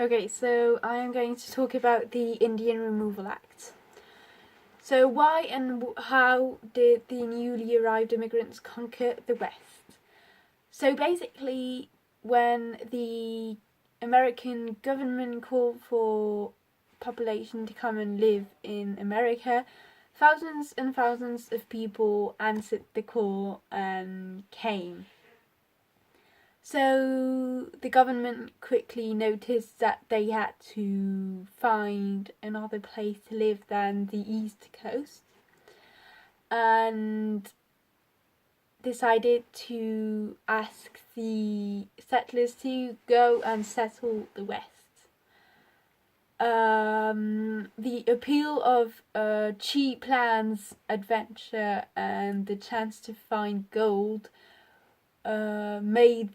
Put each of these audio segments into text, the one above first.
Okay, so I am going to talk about the Indian Removal Act. So why and how did the newly arrived immigrants conquer the West? So basically, when the American government called for population to come and live in America, thousands and thousands of people answered the call and came. So the government quickly noticed that they had to find another place to live than the East Coast, and decided to ask the settlers to go and settle the West. The appeal of cheap lands, adventure, and the chance to find gold made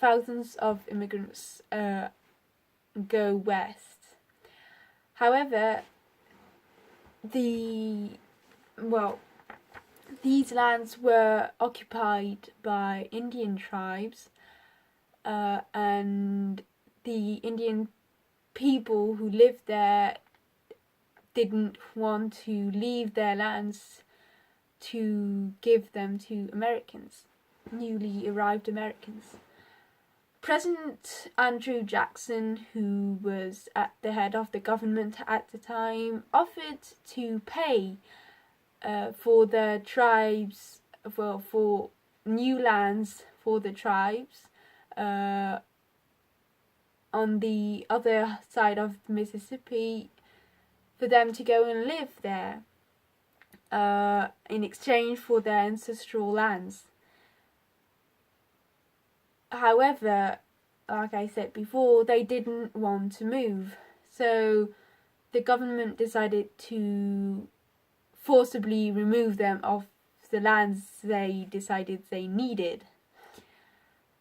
thousands of immigrants go west. However, these lands were occupied by Indian tribes, and the Indian people who lived there didn't want to leave their lands to give them to newly arrived Americans. President Andrew Jackson, who was at the head of the government at the time, offered to pay for the tribes, for new lands for the tribes on the other side of Mississippi, for them to go and live there in exchange for their ancestral lands. However, like I said before, they didn't want to move, so the government decided to forcibly remove them off the lands they decided they needed.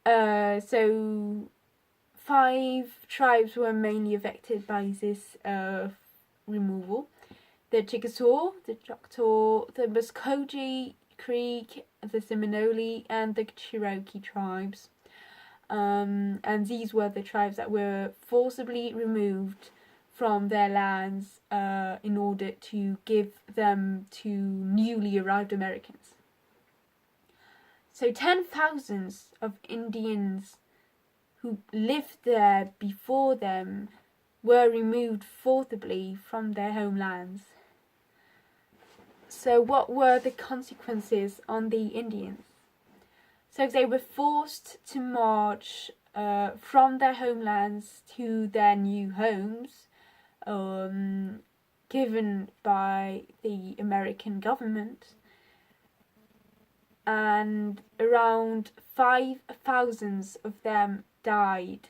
So 5 tribes were mainly affected by this removal: the Chickasaw, the Choctaw, the Muscogee Creek, the Seminole, and the Cherokee tribes. And these were the tribes that were forcibly removed from their lands in order to give them to newly arrived Americans. So 10,000 of Indians who lived there before them were removed forcibly from their homelands. So what were the consequences on the Indians? So they were forced to march from their homelands to their new homes, given by the American government, and around 5,000 of them died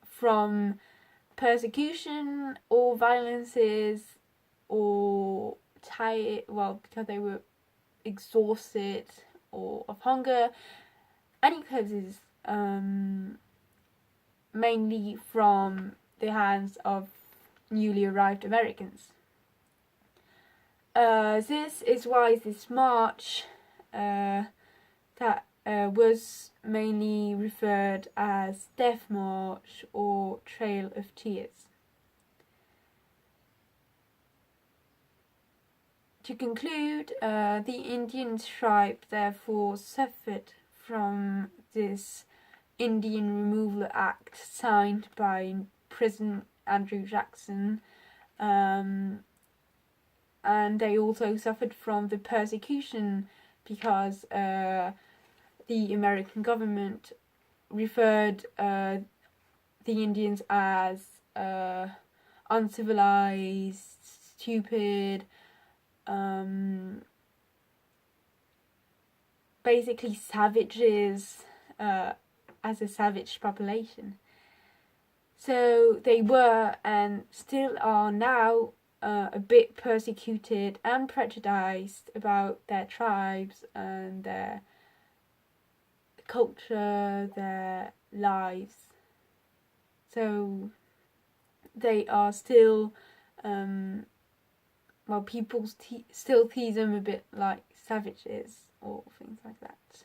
from persecution or violences, or because they were exhausted, or of hunger, any causes, mainly from the hands of newly arrived Americans. This is why this march that was mainly referred as Death March or Trail of Tears. To conclude, the Indian tribe therefore suffered from this Indian Removal Act signed by President Andrew Jackson, and they also suffered from the persecution because the American government referred the Indians as uncivilized, stupid, basically savages, as a savage population. So they were, and still are now, a bit persecuted and prejudiced about their tribes and their culture, their lives. So they are still, people still tease them a bit like savages or things like that.